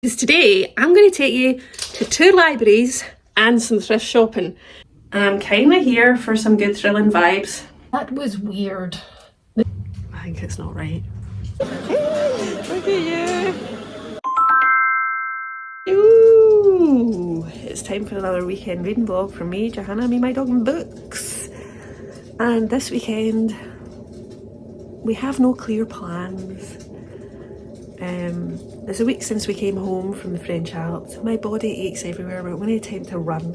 Because today I'm going to take you to 2 libraries and some thrift shopping. I'm kind of here for some good thrilling vibes. That was weird. I think it's not right. Hey, look at you! Ooh, it's time for another weekend reading vlog from me, Johanna, me, my dog and books. And this weekend we have no clear plans. It's a week since we came home from the French Alps. My body aches everywhere, but when I attempt to run,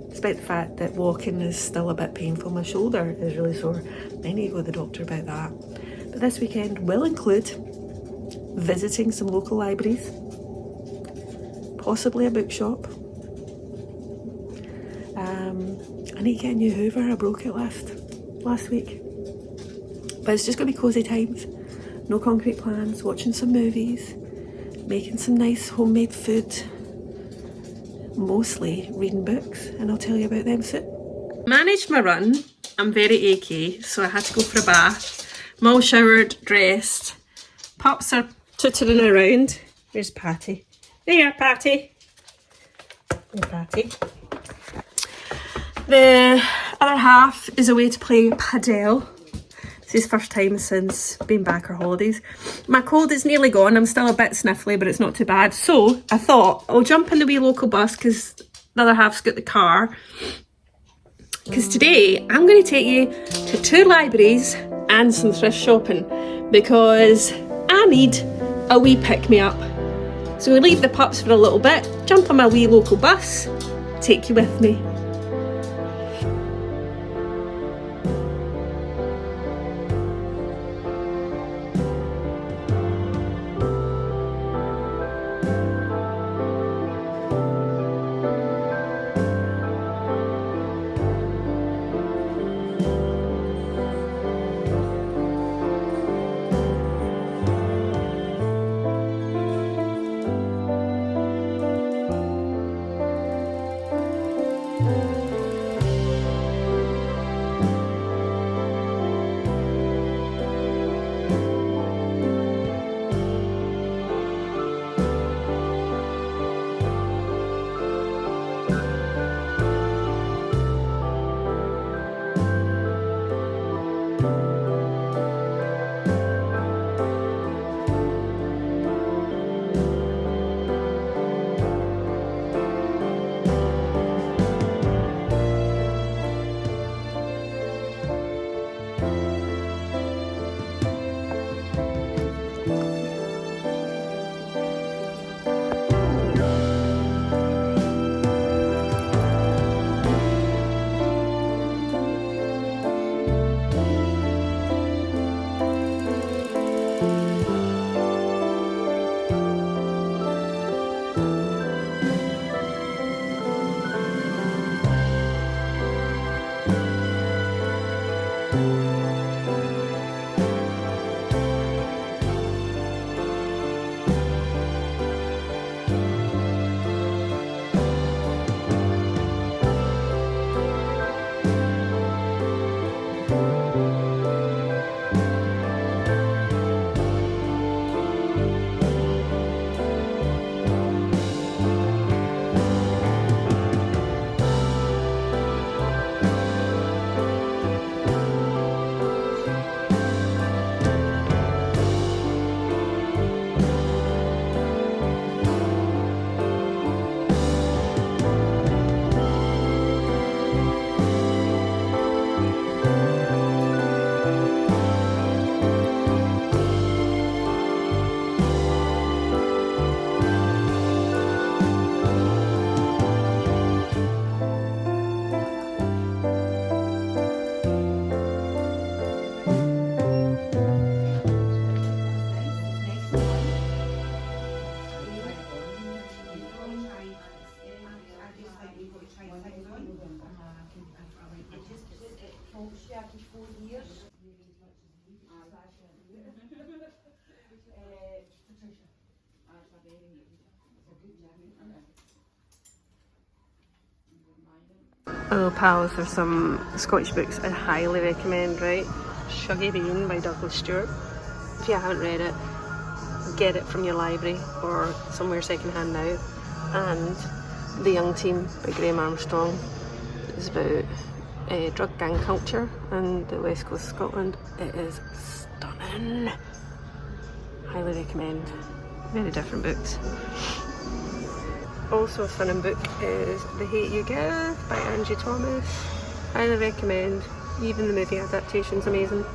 despite the fact that walking is still a bit painful, my shoulder is really sore. I need to go to the doctor about that. But this weekend will include visiting some local libraries, possibly a bookshop. I need to get a new Hoover, I broke it last week. But it's just going to be cosy times. No concrete plans, watching some movies, making some nice homemade food, mostly reading books, and I'll tell you about them soon. Managed my run. I'm very achy, so I had to go for a bath. I'm all showered, dressed. Pups are tootering around. Where's Patti? There you are, Patti. Hey, Patti. The other half is away to play padel. It's his first time since being back our holidays. My cold is nearly gone. I'm still a bit sniffly, but it's not too bad. So I thought I'll jump in the wee local bus because the other half's got the car. Because today I'm going to take you to 2 libraries and some thrift shopping because I need a wee pick-me-up. So we leave the pups for a little bit, jump on my wee local bus, take you with me. Oh pals, there's some Scottish books I highly recommend, right? Shuggy Bean by Douglas Stewart. If you haven't read it, get it from your library or somewhere secondhand now. And The Young Team by Graham Armstrong is about drug gang culture and the west coast of Scotland. It is stunning. Highly recommend. Very different books. Also a stunning book is The Hate You Give by Angie Thomas. Highly recommend. Even the movie adaptation's amazing.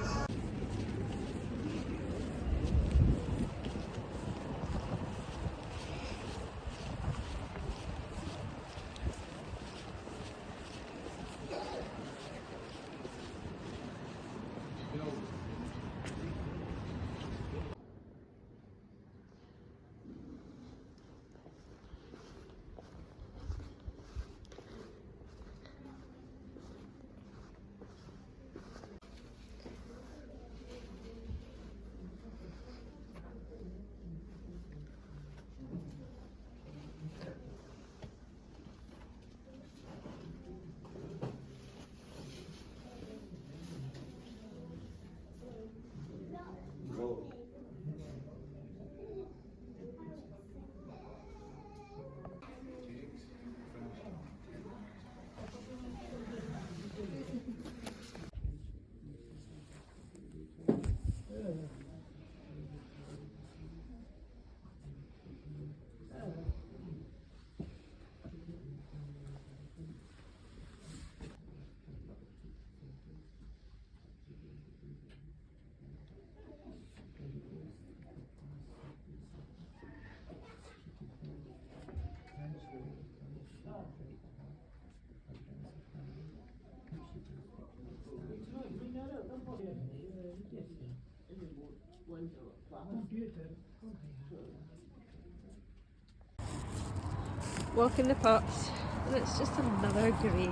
Walking the pups, and it's just another grey,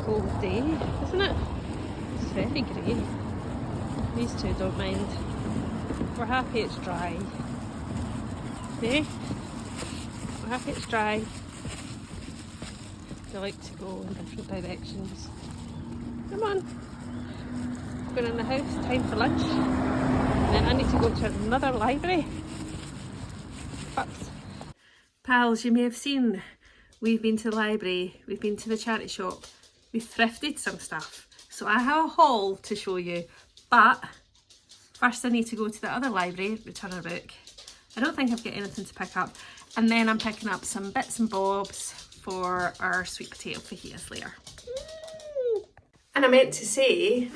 cold day, isn't it? It's very grey. These two don't mind. We're happy it's dry. Eh? We're happy it's dry. They like to go in different directions. Come on. Going in the house, time for lunch. And then I need to go to another library. Pups. Pals, you may have seen we've been to the library, we've been to the charity shop, we've thrifted some stuff. So I have a haul to show you, but first I need to go to the other library, return a book. I don't think I've got anything to pick up. And then I'm picking up some bits and bobs for our sweet potato fajitas later. And I meant to say,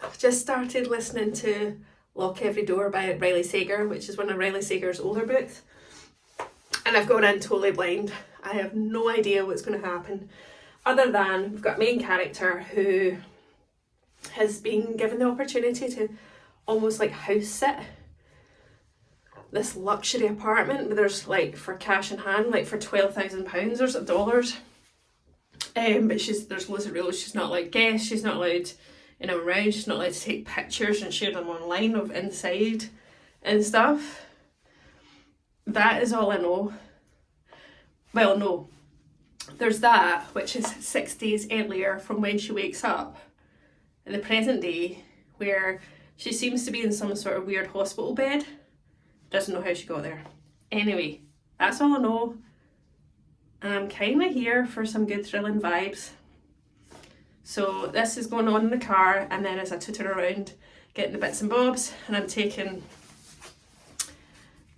I've just started listening to Lock Every Door by Riley Sager, which is one of Riley Sager's older books. And I've gone in totally blind. I have no idea what's going to happen, other than we've got a main character who has been given the opportunity to almost like house sit this luxury apartment, but there's like for cash in hand, like for £12,000 or dollars. But there's loads of rules. She's not allowed guests, she's not allowed around, she's not allowed to take pictures and share them online of inside and stuff. That is all I know. Well, no. There's that, which is 6 days earlier from when she wakes up in the present day, where she seems to be in some sort of weird hospital bed. Doesn't know how she got there. Anyway, that's all I know. And I'm kind of here for some good thrilling vibes. So this is going on in the car, and then as I tutor around, getting the bits and bobs, and I'm taking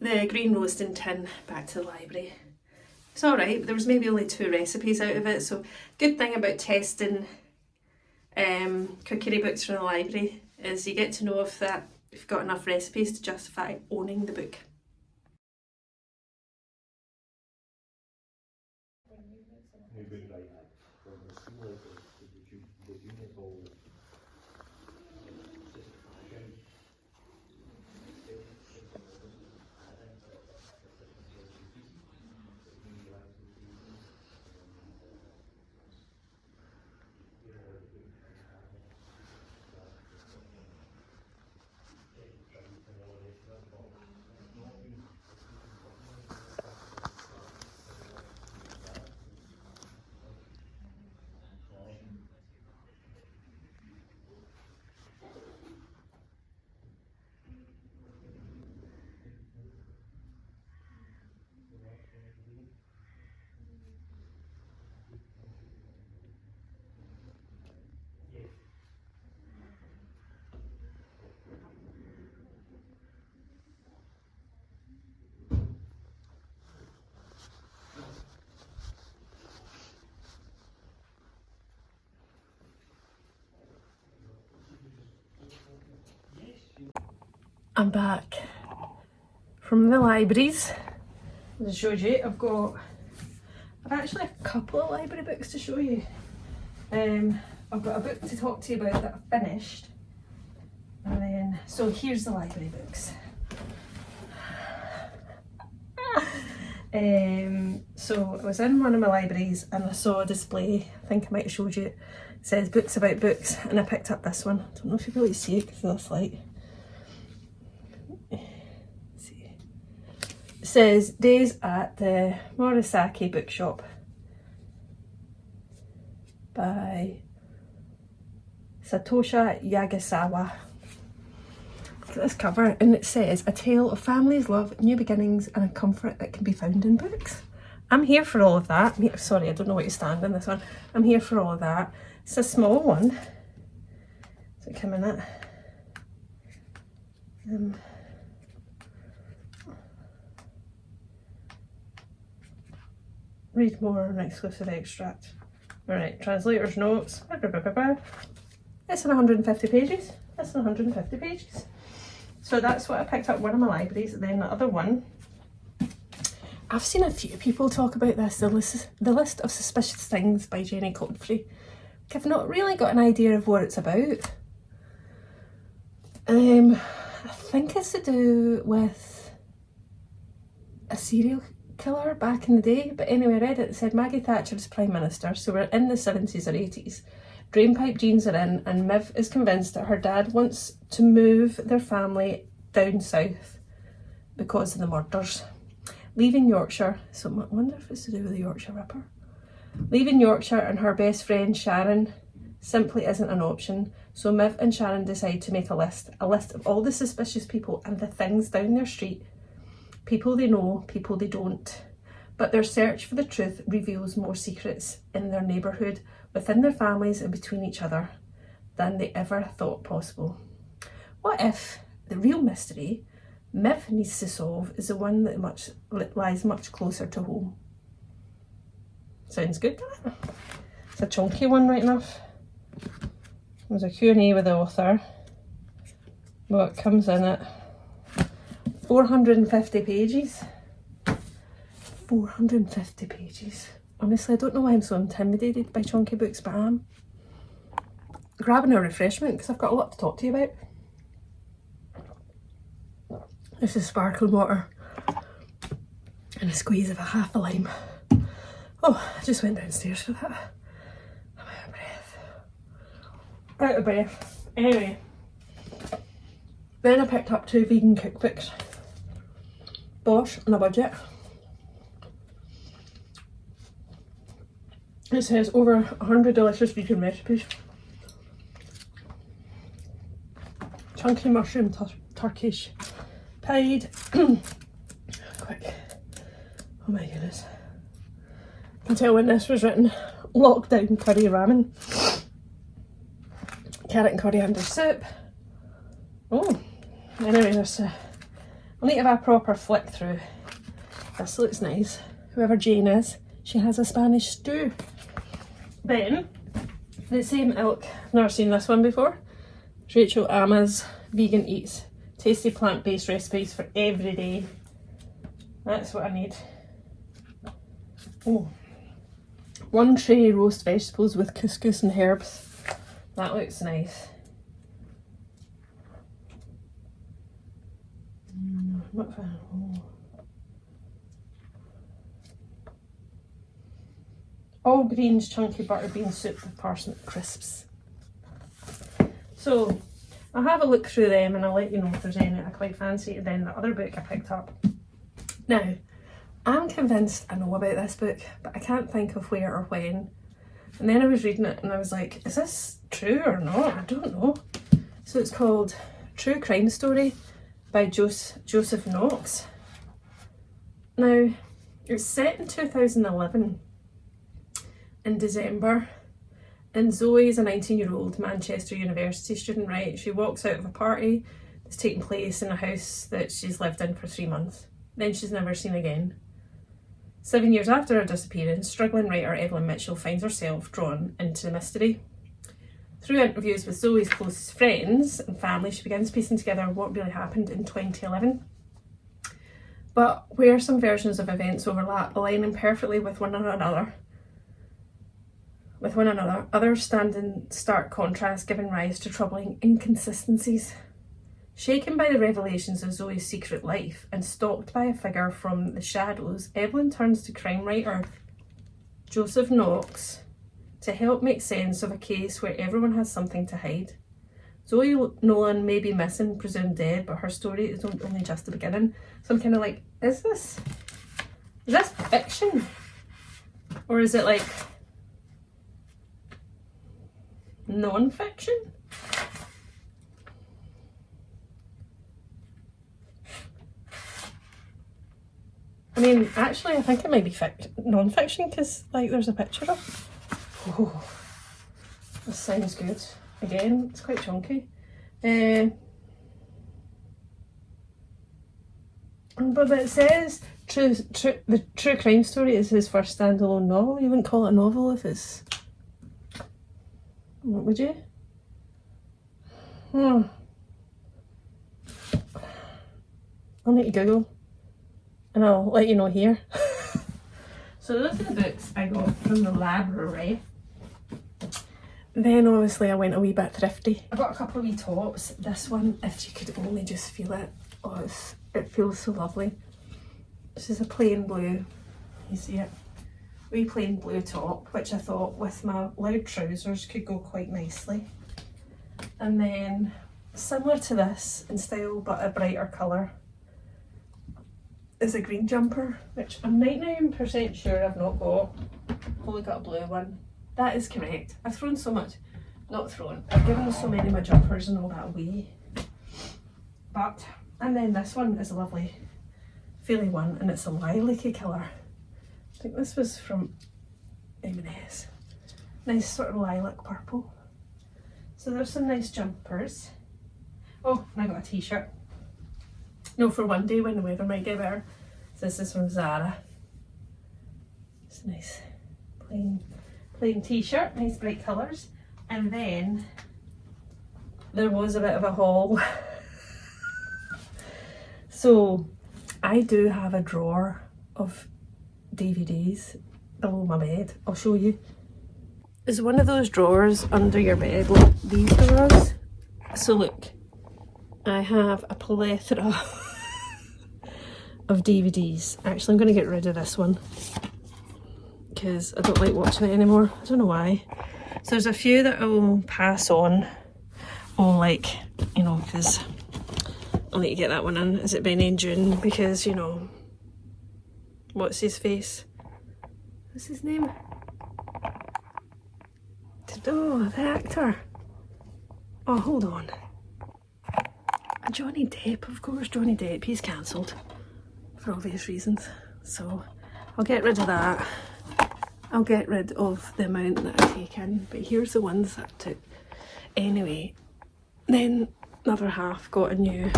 the green roasting tin back to the library. It's alright, but there was maybe only 2 recipes out of it, so good thing about testing cookery books from the library is you get to know if you've got enough recipes to justify owning the book. I'm back from the libraries. As I showed you, I've actually a couple of library books to show you. I've got a book to talk to you about that I've finished. And then, so here's the library books. So I was in one of my libraries and I saw a display, I think I might have showed you, it says books about books, and I picked up this one. I don't know if you can really see it because of this light. See. It says Days at the Morisaki Bookshop by Satoshi Yagisawa. Look at this cover, and it says a tale of families, love, new beginnings, and a comfort that can be found in books. I'm here for all of that. Sorry, I don't know what you stand in this one. I'm here for all of that. It's a small one. Does it come in it? Read more, an exclusive extract. Alright, translator's notes. It's in 150 pages. It's in 150 pages. So that's what I picked up one of my libraries, and then the other one. I've seen a few people talk about this, the list of suspicious things by Jennie Godfrey. I've not really got an idea of what it's about. I think it's to do with a serial killer back in the day, but anyway, I read it said Maggie Thatcher is Prime Minister, so we're in the 70s or 80s. Drainpipe jeans are in, and Miv is convinced that her dad wants to move their family down south because of the murders. Leaving Yorkshire, so I wonder if it's to do with the Yorkshire Ripper. Leaving Yorkshire and her best friend Sharon simply isn't an option, so Miv and Sharon decide to make a list of all the suspicious people and the things down their street. People they know, people they don't. But their search for the truth reveals more secrets in their neighbourhood, within their families and between each other than they ever thought possible. What if the real mystery Miv needs to solve is the one that lies much closer to home? Sounds good, doesn't it? It's a chunky one, right enough. There's a Q&A with the author. What comes in it? 450 pages. 450 pages. Honestly, I don't know why I'm so intimidated by chunky books, but I am. Grabbing a refreshment because I've got a lot to talk to you about. This is sparkling water and a squeeze of a half a lime. Oh, I just went downstairs for that. I'm out of breath. Out of breath. Anyway, then I picked up 2 vegan cookbooks. Bosh on a budget. It says over 100 delicious vegan recipes. Chunky mushroom Turkish pied. Quick. Oh my goodness. I can tell when this was written. Lockdown curry ramen. Carrot and coriander soup. Oh, anyway, I'll need to have a proper flick through. This looks nice. Whoever Jane is, she has a Spanish stew. Then, the same ilk, I've never seen this one before. It's Rachel Aamna's Vegan Eats. Tasty plant-based recipes for every day. That's what I need. Oh. 1 tray roast vegetables with couscous and herbs. That looks nice. What for? Oh. All greens chunky butter bean soup with parsnip crisps. So I'll have a look through them and I'll let you know if there's any I quite fancy. And then the other book I picked up. Now, I'm convinced I know about this book, but I can't think of where or when. And then I was reading it and I was like, is this true or not? I don't know. So it's called True Crime Story by Joseph Knox. Now, it's set in 2011 in December, and Zoe is a 19-year-old Manchester University student, right? She walks out of a party that's taking place in a house that she's lived in for 3 months. Then she's never seen again. 7 years after her disappearance, struggling writer Evelyn Mitchell finds herself drawn into the mystery. Through interviews with Zoe's closest friends and family, she begins piecing together what really happened in 2011. But where some versions of events overlap, aligning perfectly with one another, others stand in stark contrast, giving rise to troubling inconsistencies. Shaken by the revelations of Zoe's secret life and stalked by a figure from the shadows, Evelyn turns to crime writer Joseph Knox to help make sense of a case where everyone has something to hide. Zoe Nolan may be missing, presumed dead, but her story is only just the beginning. So I'm kind of like, is this fiction? Or is it like non-fiction? I mean, actually, I think it might be non-fiction because, like, there's a picture of. Oh, this sounds good. Again, it's quite chunky. But it says the true crime story is his first standalone novel. You wouldn't call it a novel if it's. What would you? I'll need to Google. And I'll let you know here. So those are the books I got from the library. Then obviously I went a wee bit thrifty. I got a couple of wee tops. This one, if you could only just feel it. Oh, it feels so lovely. This is a plain blue. You see it? Wee plain blue top, which I thought with my loud trousers could go quite nicely. And then similar to this in style but a brighter colour is a green jumper, which I'm 99% sure I've not got. Only got a blue one. That is correct. I've thrown so much, not thrown, I've given so many of my jumpers and all that away. But, and then this one is a lovely feely one and it's a lilac-y colour. I think this was from M&S. Nice sort of lilac purple. So there's some nice jumpers. Oh, and I got a t-shirt. No, for one day when the weather might get better. So this is from Zara. It's a nice plain t-shirt, nice bright colours. And then there was a bit of a haul. So I do have a drawer of DVDs below my bed. I'll show you. There's one of those drawers under your bed, like these drawers. So look, I have a plethora of DVDs. Actually, I'm going to get rid of this one because I don't like watching it anymore. I don't know why. So there's a few that I will pass on. Oh, like, you know, because I'll need to get that one in. Is it Benny and June? Because, you know, what's his face? What's his name? Oh, the actor. Oh, hold on. Johnny Depp, of course, Johnny Depp. He's cancelled for obvious reasons. So I'll get rid of that. I'll get rid of the amount that I take in. But here's the ones that I took. Anyway, then another half got a new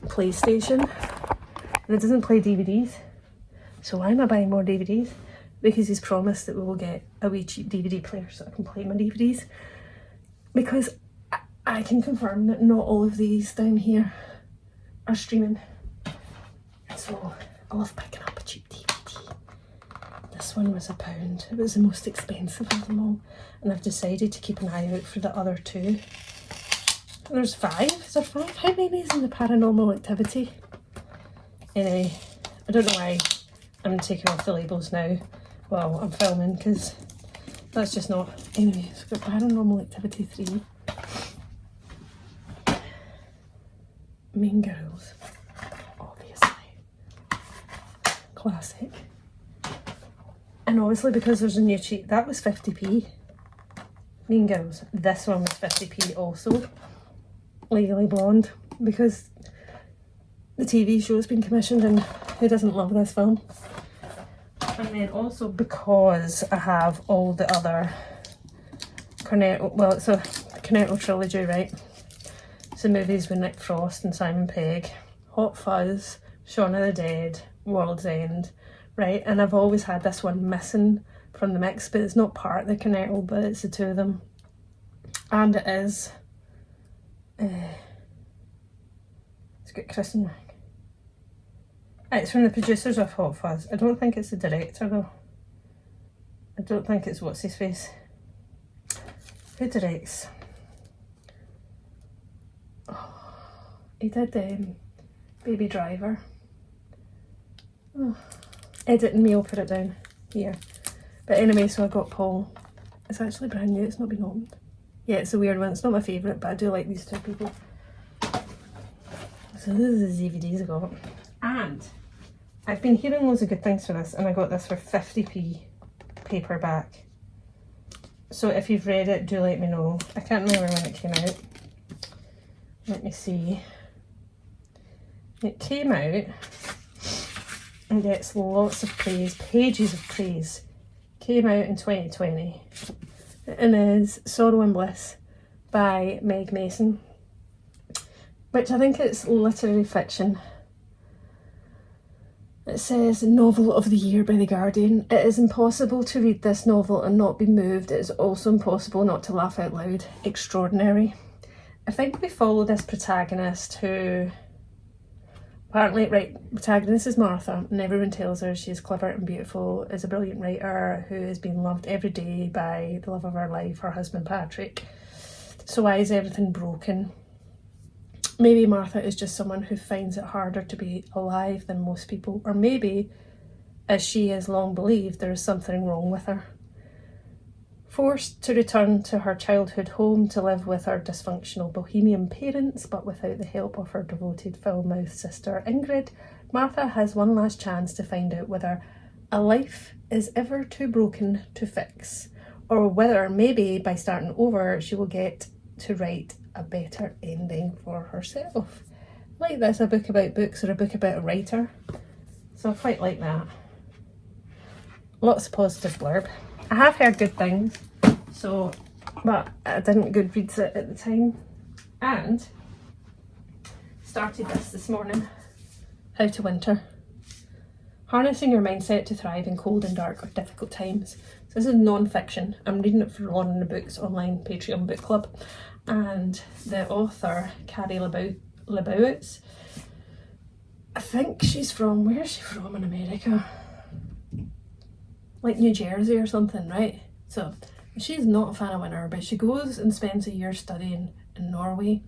PlayStation. And it doesn't play DVDs. So why am I buying more DVDs? Because he's promised that we will get a wee cheap DVD player so I can play my DVDs. Because I can confirm that not all of these down here are streaming. So I love picking up a cheap DVD. This one was £1. It was the most expensive of them all. And I've decided to keep an eye out for the other two. There's 5. Is there 5? How many is in the Paranormal Activity? Anyway, I don't know why I'm taking off the labels now while I'm filming, because that's just not. Anyway, so we've got Paranormal Activity 3. Mean Girls, obviously. Classic. And obviously because there's a new cheat, that was 50p. Mean Girls. This one was 50p also. Legally Blonde, because the TV show's been commissioned and who doesn't love this film? And then also because I have all the other Cornetto, well, it's a Cornetto trilogy, right? So movies with Nick Frost and Simon Pegg, Hot Fuzz, Shaun of the Dead, World's End, right? And I've always had this one missing from the mix, but it's not part of the Cornetto, but it's the two of them. And it is, it's got Kristen. It's from the producers of Hot Fuzz. I don't think it's the director though. I don't think it's what's his face. Who directs? Oh, he did Baby Driver. Oh. Editing me, I'll put it down here. But anyway, so I got Paul. It's actually brand new, it's not been opened. Yeah, it's a weird one. It's not my favourite, but I do like these two people. So this is the DVDs I got. And I've been hearing loads of good things for this, and I got this for 50p paperback. So if you've read it, do let me know. I can't remember when it came out. Let me see. It came out and gets lots of praise, pages of praise. Came out in 2020 and is Sorrow and Bliss by Meg Mason, which I think it's literary fiction. It says Novel of the Year by The Guardian. It is impossible to read this novel and not be moved. It is also impossible not to laugh out loud. Extraordinary. I think we follow this protagonist who apparently, protagonist is Martha, and everyone tells her she's clever and beautiful, is a brilliant writer who is being loved every day by the love of her life, her husband Patrick. So why is everything broken? Maybe Martha is just someone who finds it harder to be alive than most people, or maybe, as she has long believed, there is something wrong with her. Forced to return to her childhood home to live with her dysfunctional bohemian parents, but without the help of her devoted foul-mouthed sister Ingrid, Martha has one last chance to find out whether a life is ever too broken to fix, or whether maybe by starting over she will get to write a better ending for herself. Like this, a book about books or a book about a writer. So I quite like that. Lots of positive blurb. I have heard good things, but I didn't Goodreads it at the time. And started this morning. How to Winter. Harnessing your mindset to thrive in cold and dark or difficult times. So this is non-fiction. I'm reading it for Lauren in the Books online Patreon book club. And the author, Kari Leibowitz, I think she's from, where is she from in America? Like New Jersey or something, right? So she's not a fan of winter, but she goes and spends a year studying in Norway.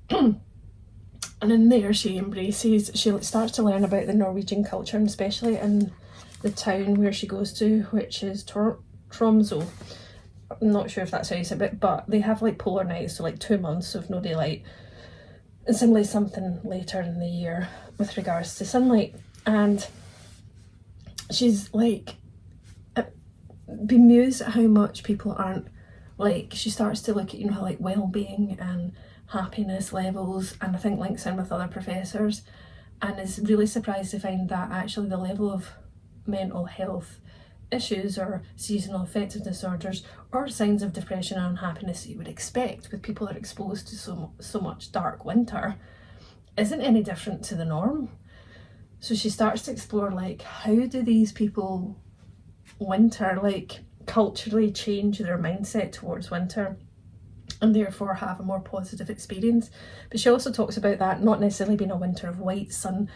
And in there she starts to learn about the Norwegian culture, and especially in the town where she goes to, which is Tromsø. I'm not sure if that's how you say it, but they have like polar nights, so like 2 months of no daylight. And similarly something later in the year with regards to sunlight. And she's like bemused at how much people aren't, like, she starts to look at, how like well-being and happiness levels, and I think links in with other professors, and is really surprised to find that actually the level of mental health issues or seasonal affective disorders or signs of depression and unhappiness that you would expect with people that are exposed to so much dark winter isn't any different to the norm. So she starts to explore, like, how do these people winter, like, culturally change their mindset towards winter and therefore have a more positive experience. But she also talks about that not necessarily being a winter of white snow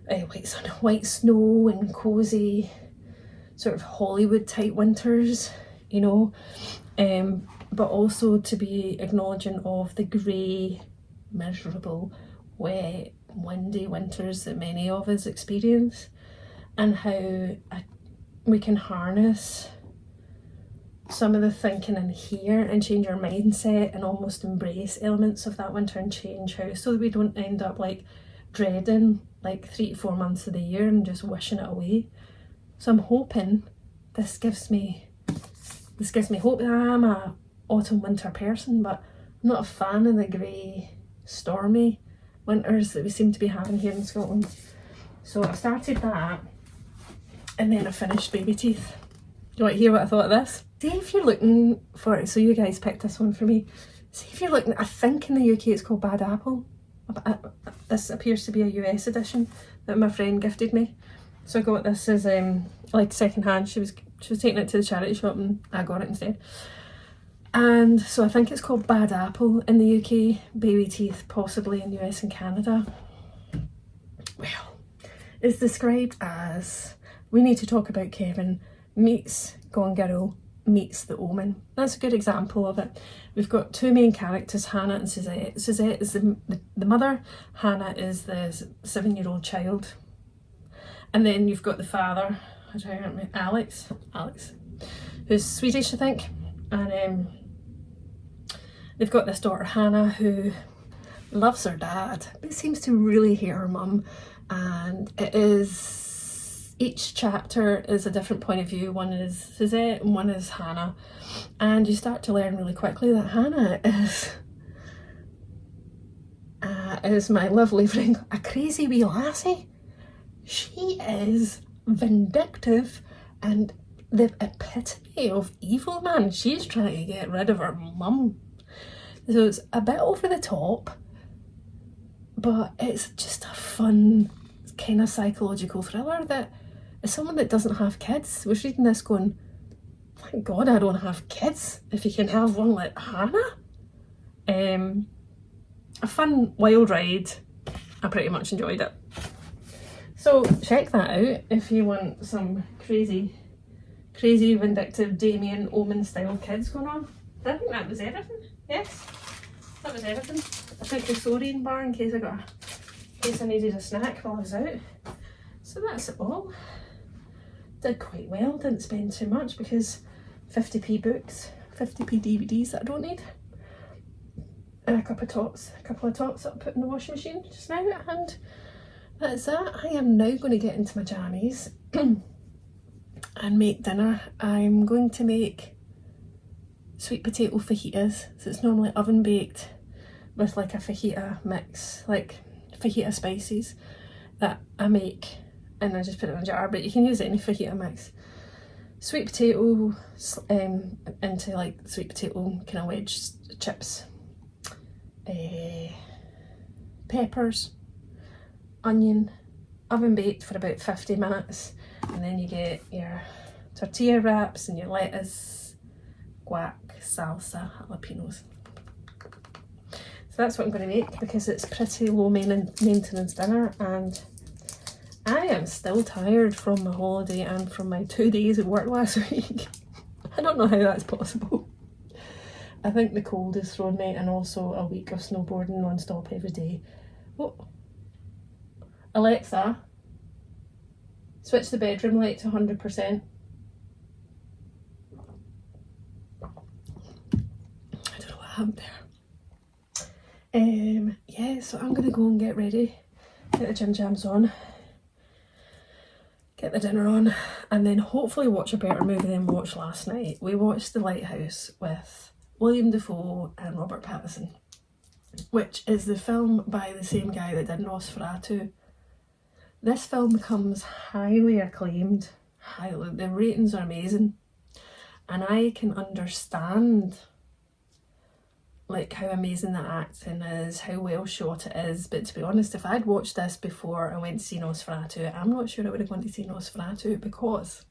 and cosy sort of Hollywood type winters, but also to be acknowledging of the grey, miserable, wet, windy winters that many of us experience, and how we can harness some of the thinking in here and change our mindset and almost embrace elements of that winter and change how, so that we don't end up like dreading like 3 to 4 months of the year and just wishing it away. So I'm hoping this gives me hope. I'm a autumn winter person, but I'm not a fan of the grey stormy winters that we seem to be having here in Scotland. So I started that, and then I finished Baby Teeth. Do you want to hear what I thought of this? See if you're looking for it. So you guys picked this one for me. See if you're looking, I think in the UK it's called Bad Apple. This appears to be a US edition that my friend gifted me. So I got this as like second hand. She was taking it to the charity shop and I got it instead. And so I think it's called Bad Apple in the UK, Baby Teeth possibly in US and Canada. Well, it's described as We Need to Talk About Kevin meets Gone Girl meets The Omen. That's a good example of it. We've got two main characters, Hannah and Suzette. Suzette is the mother, Hannah is the 7-year-old child. And then you've got the father, Alex, who's Swedish I think. And they've got this daughter Hannah who loves her dad but seems to really hate her mum, and it is, each chapter is a different point of view. One is Suzette and one is Hannah, and you start to learn really quickly that Hannah is my lovely friend, a crazy wee lassie. She is vindictive and the epitome of evil, man. She's trying to get rid of her mum. So it's a bit over the top, but it's just a fun kind of psychological thriller that, as someone that doesn't have kids, was reading this going, thank God I don't have kids, if you can have one like Hannah. A fun wild ride. I pretty much enjoyed it. So check that out if you want some crazy vindictive Damien Omen style kids going on. I think that was everything. Yes, that was everything. I took the sodium bar in case I needed a snack while I was out. So that's it all. Did quite well, didn't spend too much because 50p books, 50p DVDs that I don't need. And a couple of tops that I put in the washing machine just now, and that's that. I am now going to get into my jammies and make dinner. I'm going to make sweet potato fajitas. So it's normally oven baked with like a fajita mix, like fajita spices that I make, and I just put it in a jar, but you can use any fajita mix. Sweet potato into like sweet potato kind of wedge chips, peppers, onion, oven baked for about 50 minutes, and then you get your tortilla wraps and your lettuce, guac, salsa, jalapenos. So that's what I'm going to make because it's pretty low maintenance dinner, and I am still tired from my holiday and from my 2 days of work last week. I don't know how that's possible. I think the cold has thrown me, and also a week of snowboarding non-stop every day. Oh. Alexa, switch the bedroom light to 100%. I don't know what happened there. Yeah, so I'm gonna go and get ready, get the gym jams on, get the dinner on, and then hopefully watch a better movie than we watched last night. We watched The Lighthouse with William Dafoe and Robert Pattinson, which is the film by the same guy that did Nosferatu. This film becomes highly acclaimed, the ratings are amazing, and I can understand like how amazing the acting is, how well shot it is, but to be honest, if I'd watched this before I went to see Nosferatu, I'm not sure I would have gone to see Nosferatu because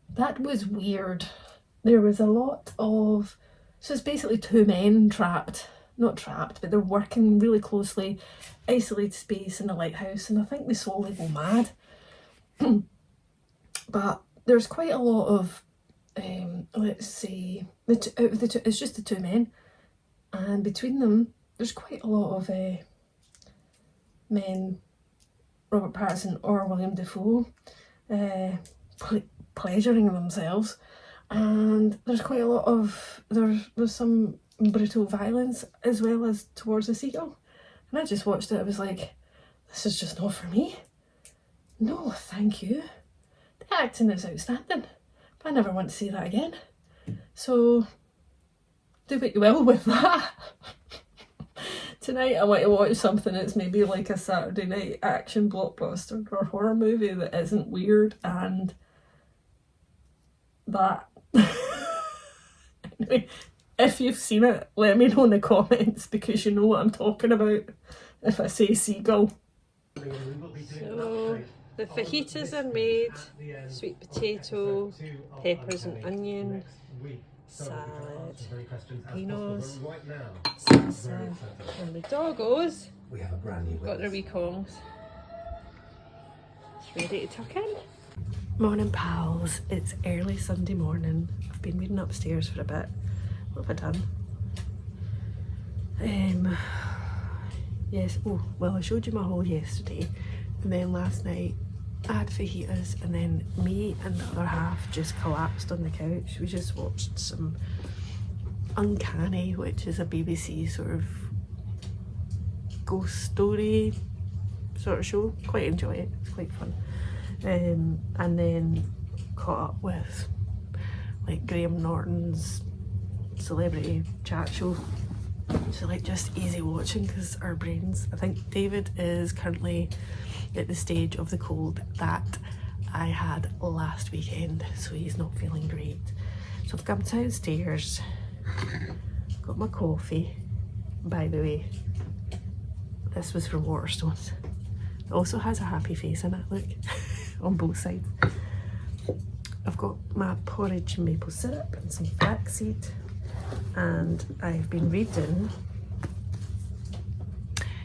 that was weird. There was a lot of, so it's basically two men not trapped, but they're working really closely, isolated space in a lighthouse, and I think they slowly go mad. But there's quite a lot of, let's say, it's just the two men, and between them, there's quite a lot of men, Robert Pattinson or William Dafoe, pleasuring themselves, and there's quite a lot of, there's some brutal violence as well as towards the seagull, and I just watched it. I was like, this is just not for me. No, thank you. The acting is outstanding, but I never want to see that again. So do what you will with that. Tonight I want to watch something that's maybe like a Saturday night action blockbuster or horror movie that isn't weird, and that. Anyway, if you've seen it, let me know in the comments, because you know what I'm talking about if I say seagull. So the fajitas are made, sweet potato, peppers and onion, salad, Pinos, salsa, and the doggos We have a brand new got their wee kongs. It's ready to tuck in. Morning pals, it's early Sunday morning. I've been reading upstairs for a bit. What have I done? Yes, oh, well I showed you my haul yesterday, and then last night I had fajitas, and then me and the other half just collapsed on the couch. We just watched some Uncanny, which is a BBC sort of ghost story sort of show. Quite enjoy it, it's quite fun. And then caught up with like Graham Norton's celebrity chat show. So like just easy watching because our brains, I think David is currently at the stage of the cold that I had last weekend, so he's not feeling great. So I've come downstairs, got my coffee. By the way, this was from Waterstones. It also has a happy face in it, look, on both sides. I've got my porridge and maple syrup and some flaxseed, and I've been reading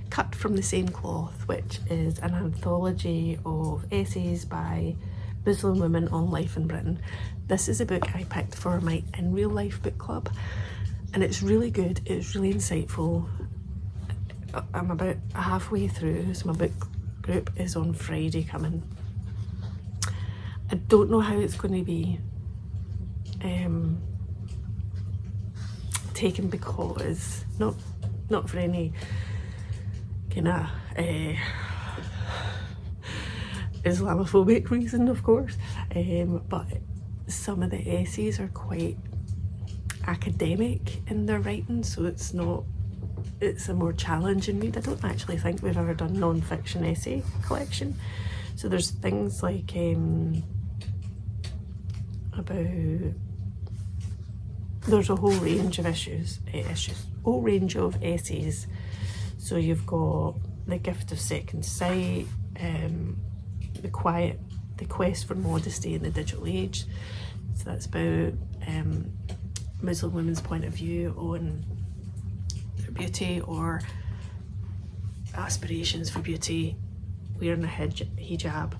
Cut from the Same Cloth, which is an anthology of essays by Muslim women on life in Britain. This is a book I picked for my In Real Life book club, and it's really good, it's really insightful. I'm about halfway through, so my book group is on Friday coming. I don't know how it's going to be taken, because not for any kind of Islamophobic reason, of course, but some of the essays are quite academic in their writing, so it's a more challenging read. I don't actually think we've ever done non-fiction essay collection, so there's things like there's a whole range of whole range of essays. So you've got The Gift of Second Sight, The Quest for Modesty in the Digital Age. So that's about Muslim women's point of view on their beauty or aspirations for beauty, wearing a hijab,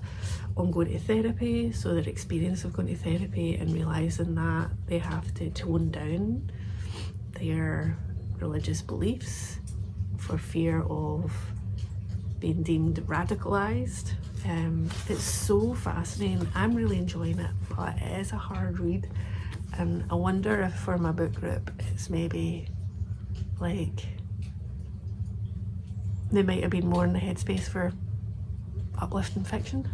on going to therapy, so their experience of going to therapy and realising that they have to tone down their religious beliefs for fear of being deemed radicalised. It's so fascinating. I'm really enjoying it, but it is a hard read, and I wonder if for my book group it's maybe like they might have been more in the headspace for uplifting fiction.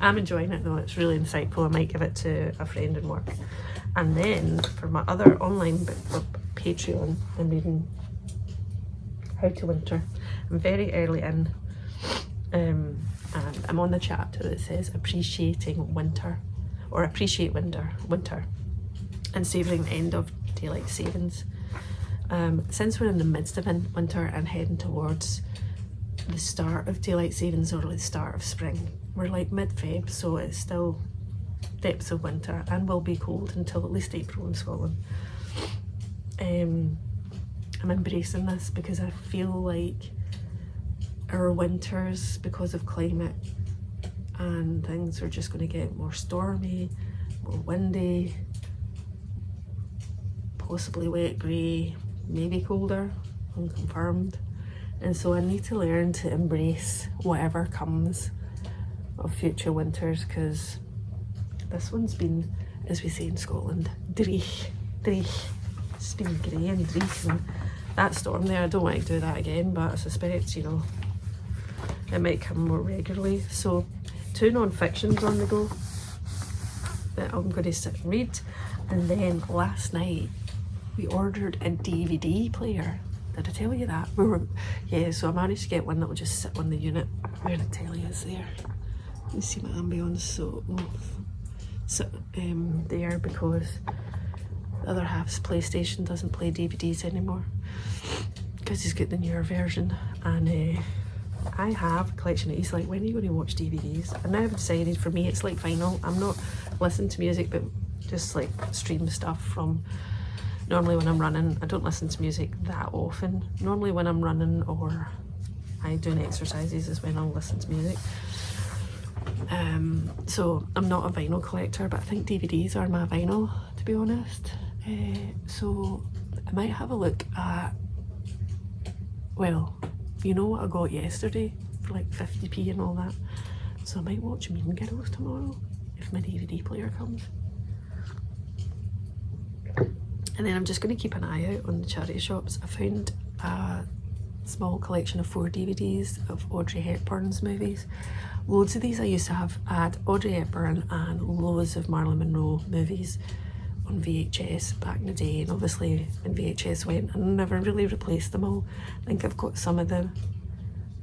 I'm enjoying it though, it's really insightful. I might give it to a friend in work. And then for my other online book club, Patreon, I'm reading How to Winter. I'm very early in, and I'm on the chapter that says appreciating winter, or appreciate winter, and savouring the end of daylight savings. Since we're in the midst of winter and heading towards the start of daylight savings or the start of spring, we're like mid-Feb, so it's still depths of winter and will be cold until at least April in Scotland. I'm embracing this because I feel like our winters, because of climate and things, are just going to get more stormy, more windy, possibly wet, grey, maybe colder, unconfirmed. And so I need to learn to embrace whatever comes of future winters, because this one's been, as we say in Scotland, dreich. It's been grey and dreich, and that storm there, I don't want to do that again, but I suspect, you know, it might come more regularly. So 2 non-fictions on the go that I'm going to sit and read. And then last night we ordered a DVD player. Did I tell you that? So I managed to get one that will just sit on the unit. Where the telly is there. Let me see my ambience. So there, because the other half's PlayStation doesn't play DVDs anymore because he's got the newer version, and I have a collection. He's like, when are you going to watch DVDs? And now I've decided, for me it's like vinyl. I'm not listening to music but just like stream stuff from, normally when I'm running, I don't listen to music that often. Normally when I'm running or I doing exercises is when I'll listen to music. So I'm not a vinyl collector, but I think DVDs are my vinyl, to be honest. So I might have a look at, well, you know what I got yesterday for like 50p and all that. So I might watch Mean Girls tomorrow if my DVD player comes. And then I'm just going to keep an eye out on the charity shops. I found a small collection of 4 DVDs of Audrey Hepburn's movies. Loads of these I used to have had Audrey Hepburn and loads of Marilyn Monroe movies on VHS back in the day, and obviously when VHS went I never really replaced them all. I think I've got some of them,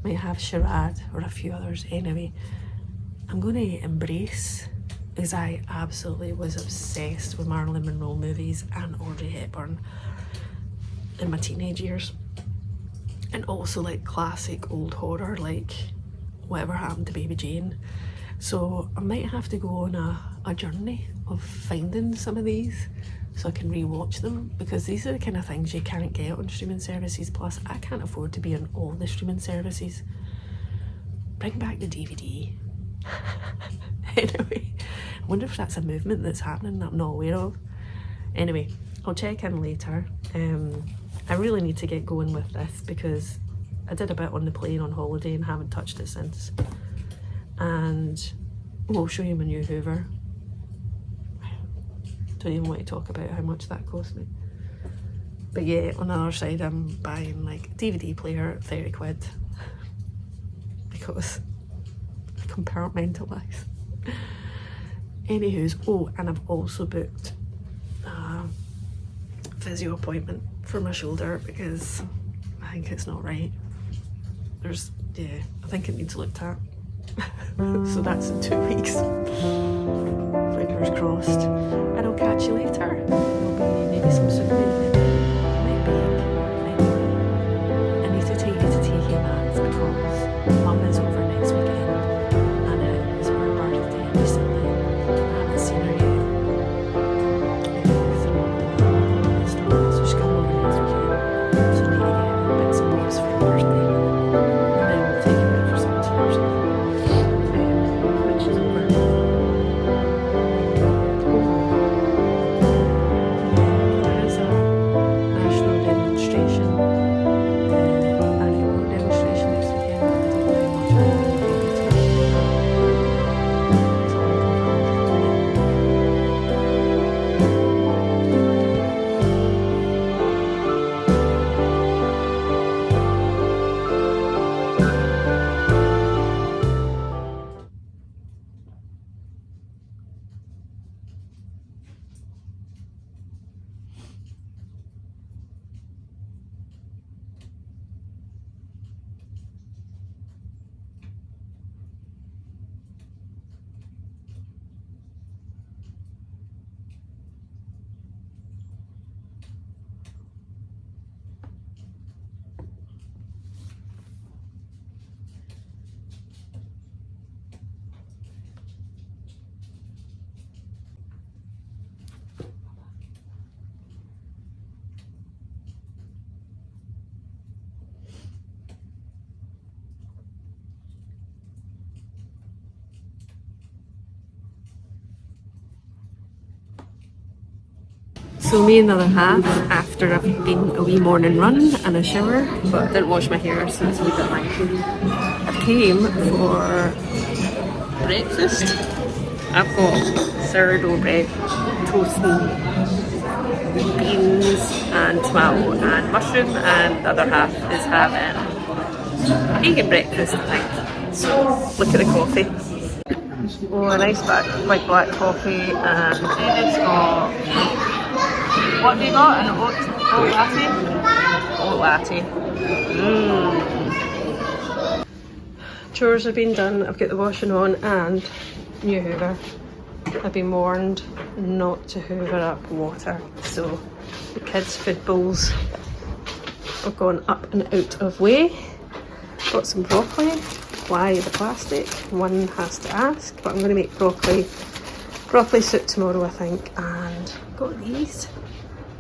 might have Charade or a few others. Anyway, I'm going to embrace, because I absolutely was obsessed with Marilyn Monroe movies and Audrey Hepburn in my teenage years, and also like classic old horror like Whatever Happened to Baby Jane. So I might have to go on a journey of finding some of these so I can re-watch them, because these are the kind of things you can't get on streaming services. Plus I can't afford to be on all the streaming services. Bring back the DVD. Anyway, I wonder if that's a movement that's happening that I'm not aware of. Anyway, I'll check in later. I really need to get going with this because I did a bit on the plane on holiday and haven't touched it since. And I'll show you my new Hoover. Don't even want to talk about how much that cost me. But yeah, on the other side I'm buying like DVD player, 30 quid. Because I compartmentalise. Anywho's, oh, and I've also booked a physio appointment for my shoulder because I think it's not right. Yeah, I think it needs looked at. So that's in 2 weeks. Fingers crossed. And I'll catch you later. There'll be maybe some souvenir. Maybe. I need to take you to Hiya because Mum is over next weekend and it was her birthday recently. I haven't seen her yet. So she's coming over next weekend. So I need to get bits and bobs for her birthday. So me and the other half, after I've been a wee morning run and a shower, but I didn't wash my hair so it's a wee bit lanky. I came for breakfast. I've got sourdough bread, toasting, beans and tomato and mushroom, and the other half is having vegan breakfast, I think. So look at the coffee. Oh, a nice like black coffee, and David's got, what have you got? An oat latte? Oat latte. Chores have been done. I've got the washing on and new Hoover. I've been warned not to hoover up water, so the kids' food bowls have gone up and out of way. Got some broccoli. Why the plastic? One has to ask, but I'm going to make broccoli broccoli soup tomorrow, I think, and got these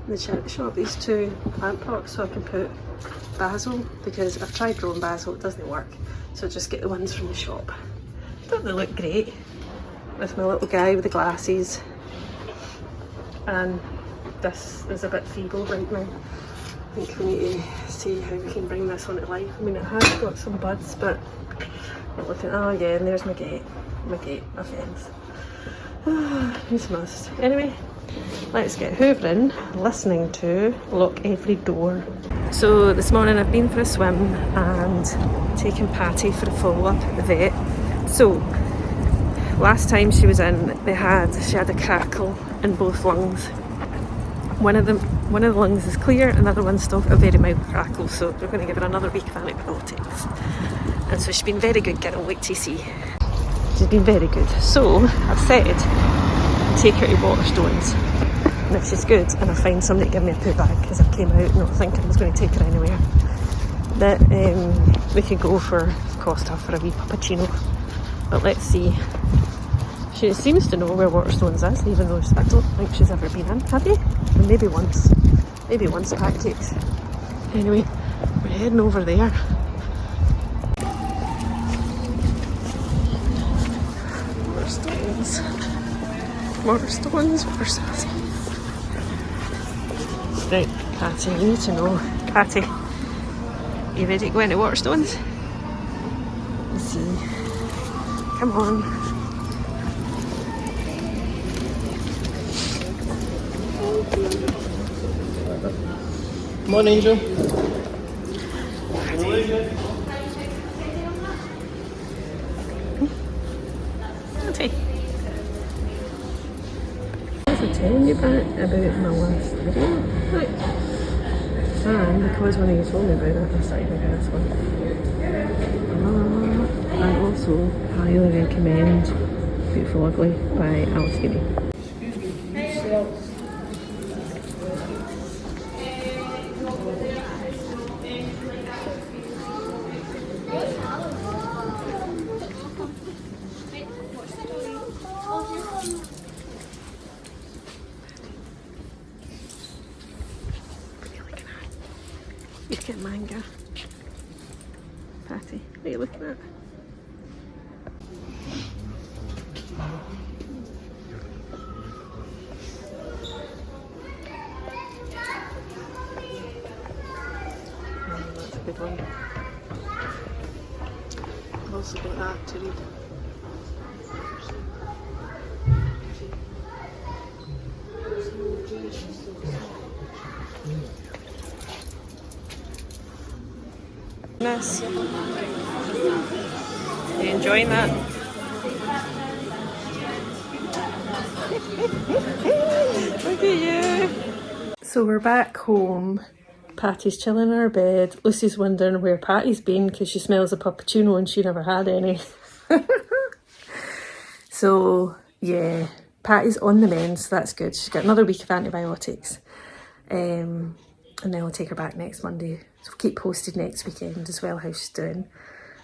in the charity shop, these 2 plant pots so I can put basil, because I've tried growing basil, it doesn't work, so I just get the ones from the shop. Don't they look great with my little guy with the glasses, and this is a bit feeble right now. I think we need to see how we can bring this on to life. I mean, it has got some buds, but look at, oh yeah, and there's my gate, my fence. It's must. Anyway, let's get hoovering, listening to Lock Every Door. So this morning I've been for a swim and taken Patti for a follow-up at the vet. So last time she was in, she had a crackle in both lungs. One of the lungs is clear, another one's still got a very mild crackle, so we're going to give her another week of antibiotics. And so she's been very good, girl, wait to see. She's been very good. So I've said, take her to Waterstones. And if she's good and I find somebody to give me a poo bag, because I came out not thinking I was going to take her anywhere, that we could go for Costa for a wee puppuccino. But let's see. She seems to know where Waterstones is, even though I don't think she's ever been in. Have you? Or maybe once. Maybe once pancakes. Anyway, we're heading over there. Waterstones, water sassy. Right, Patti, you need to know. Patti, you ready to go into Waterstones? Let's see. Come on. Come on, Angel. Patti. I'll tell you about my last video. Right. And because one of you told me about it, I started making this one. And also, highly recommend Beautiful Ugly by Alice Giddy. Look at manga. Patti, what are you looking at? That's a good one. I've also got that to read. Nice. You enjoying that? Look at you. So we're back home. Patti's chilling in her bed. Lucy's wondering where Patti's been because she smells a puppuccino and she never had any. So yeah, Patti's on the mend, so that's good. She's got another week of antibiotics. And then I'll take her back next Monday. So we'll keep posted next weekend as well how she's doing.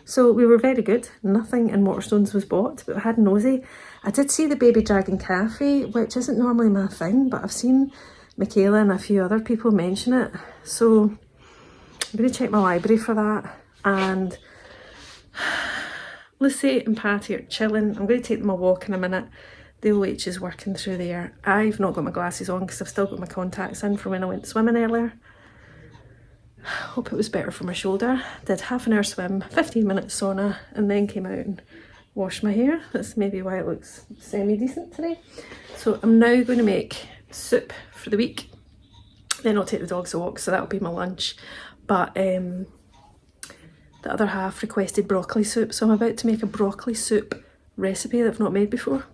So we were very good. Nothing in Waterstones was bought, but we had nosy. I did see the Baby Dragon Cafe, which isn't normally my thing, but I've seen Michaela and a few other people mention it. So I'm going to check my library for that. And Lucy and Patti are chilling. I'm going to take them a walk in a minute. The OH is working through there. I've not got my glasses on because I've still got my contacts in from when I went swimming earlier. Hope it was better for my shoulder. Did half an hour swim, 15 minutes sauna, and then came out and washed my hair. That's maybe why it looks semi-decent today. So I'm now going to make soup for the week. Then I'll take the dogs a walk, so that'll be my lunch. But the other half requested broccoli soup, so I'm about to make a broccoli soup recipe that I've not made before.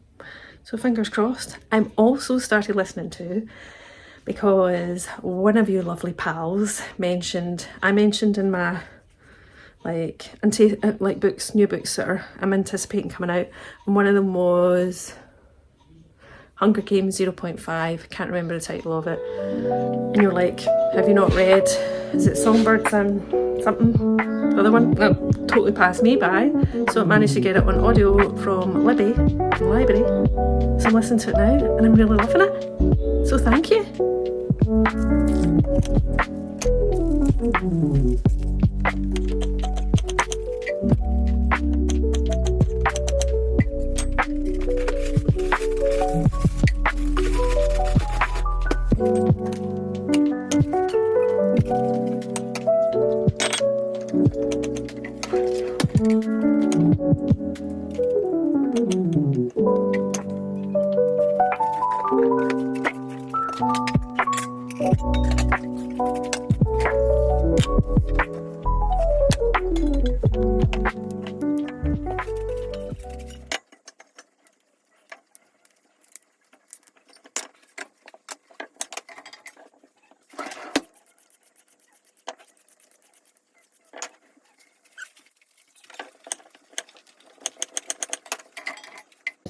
So fingers crossed. I'm also started listening to, because one of you lovely pals mentioned in my books, new books that I'm anticipating coming out, and one of them was Hunger Games 0.5, can't remember the title of it, and you're like, have you not read, is it Songbirds and something, the other one? No, totally passed me by. So I managed to get it on audio from Libby, from the library. So I'm listening to it now and I'm really loving it. So thank you.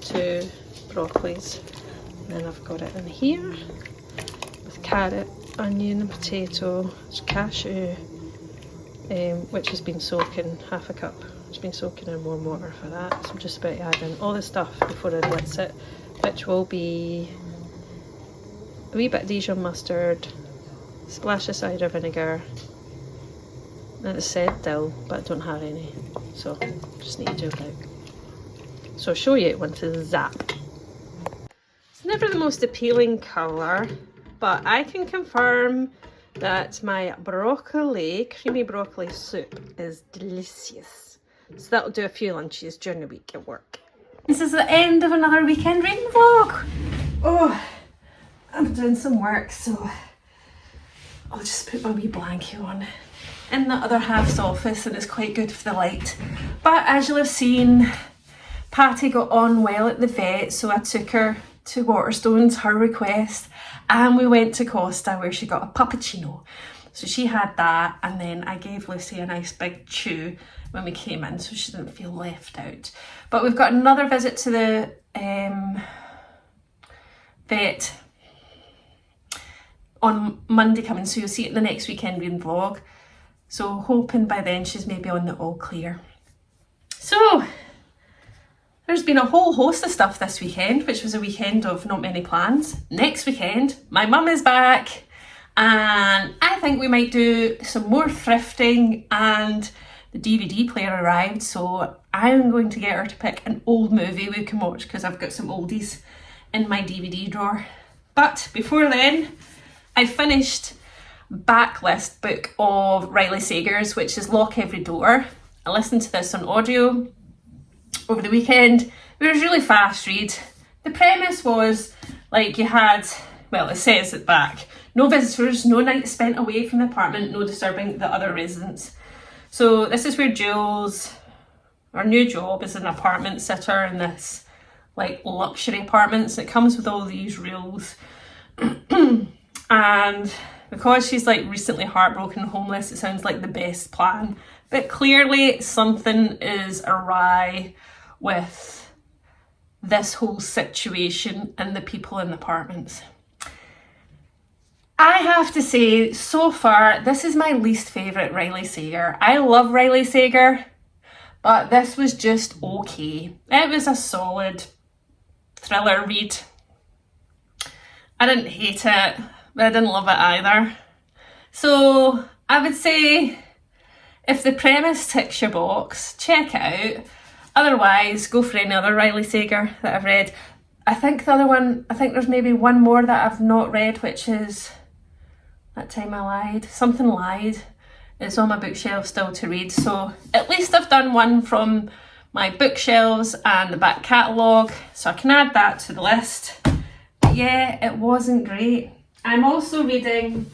Two broccolis, and then I've got it in here with carrot, onion, potato, there's cashew, which has been soaking, half a cup, it's been soaking in warm water for that, so I'm just about to add in all the stuff before I blitz it, which will be a wee bit of Dijon mustard, splash of cider vinegar, and it said dill, but I don't have any, so just need to do it out. So I'll show you it once it's zap. It's never the most appealing colour, but I can confirm that my broccoli, creamy broccoli soup is delicious. So that'll do a few lunches during the week at work. This is the end of another weekend reading vlog. Oh, I'm doing some work, so I'll just put my wee blanket on in the other half's office, and it's quite good for the light. But as you'll have seen, Patti got on well at the vet, so I took her to Waterstones, her request, and we went to Costa where she got a puppuccino. So she had that, and then I gave Lucy a nice big chew when we came in so she didn't feel left out. But we've got another visit to the vet on Monday coming, so you'll see it in the next weekend reading vlog. So hoping by then she's maybe on the all clear. So there's been a whole host of stuff this weekend, which was a weekend of not many plans. Next weekend, my mum is back, and I think we might do some more thrifting, and the DVD player arrived, so I'm going to get her to pick an old movie we can watch, because I've got some oldies in my DVD drawer. But before then, I finished backlist book of Riley Sager's, which is Lock Every Door. I listened to this on audio over the weekend. It was a really fast read. The premise was like you had, well, it says at back, no visitors, no nights spent away from the apartment, no disturbing the other residents. So this is where Jules, her new job is an apartment sitter in this like luxury apartments. It comes with all these rules. And because she's like recently heartbroken and homeless, it sounds like the best plan. But clearly something is awry with this whole situation and the people in the apartments. I have to say, so far, this is my least favourite Riley Sager. I love Riley Sager, but this was just okay. It was a solid thriller read. I didn't hate it, but I didn't love it either. So I would say if the premise ticks your box, check it out. Otherwise, go for any other Riley Sager that I've read. I think the other one, I think there's maybe one more that I've not read, which is That Time I Lied. Something Lied. It's on my bookshelf still to read. So at least I've done one from my bookshelves and the back catalogue. So I can add that to the list. But yeah, it wasn't great. I'm also reading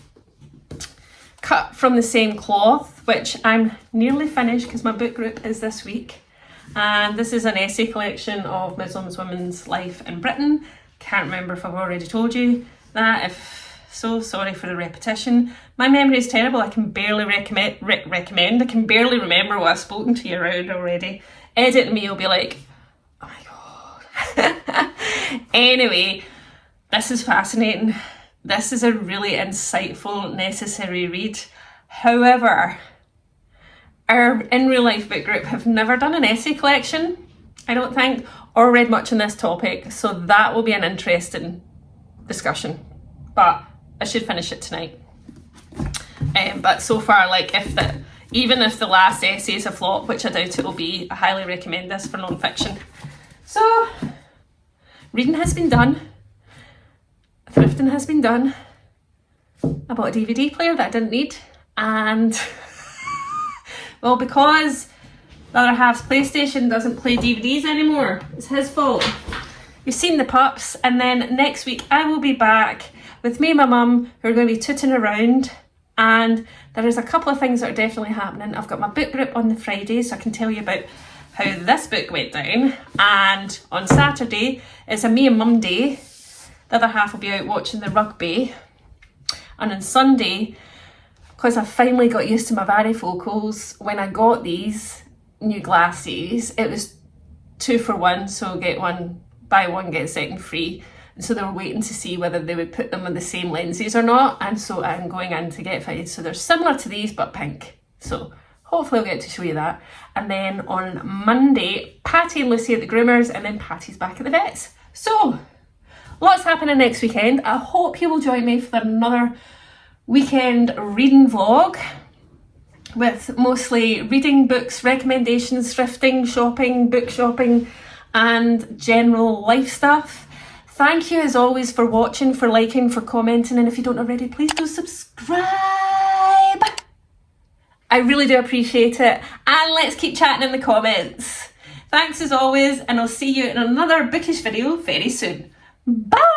Cut from the Same Cloth, which I'm nearly finished because my book group is this week. And this is an essay collection of Muslim women's life in Britain. Can't remember if I've already told you that. If so, sorry for the repetition. My memory is terrible. I can barely recommend. I can barely remember what I've spoken to you around already. Edit me will be like, oh my god. Anyway, this is fascinating. This is a really insightful, necessary read. However, our in real life book group have never done an essay collection, I don't think, or read much on this topic, so that will be an interesting discussion, but I should finish it tonight. But so far, like, even if the last essay is a flop, which I doubt it will be, I highly recommend this for non-fiction. So, reading has been done, thrifting has been done, I bought a DVD player that I didn't need, and well, because the other half's PlayStation doesn't play DVDs anymore, it's his fault. You've seen the pups, and then next week I will be back with me and my mum, who are going to be tooting around, and there is a couple of things that are definitely happening. I've got my book group on the Friday, so I can tell you about how this book went down, and on Saturday it's a me and mum day. The other half will be out watching the rugby, and on Sunday, because I finally got used to my varifocals, when I got these new glasses, it was 2 for 1, so get one, buy one, get second free. And so they were waiting to see whether they would put them on the same lenses or not, and so I'm going in to get fitted. So they're similar to these but pink, so hopefully I'll get to show you that. And then on Monday, Patti and Lucy at the groomers, and then Patti's back at the vets. So lots happening next weekend. I hope you will join me for another weekend reading vlog with mostly reading, books, recommendations, thrifting, shopping, book shopping, and general life stuff. Thank you as always for watching, for liking, for commenting, and if you don't already, please do subscribe. I really do appreciate it, and let's keep chatting in the comments. Thanks as always, and I'll see you in another bookish video very soon. Bye!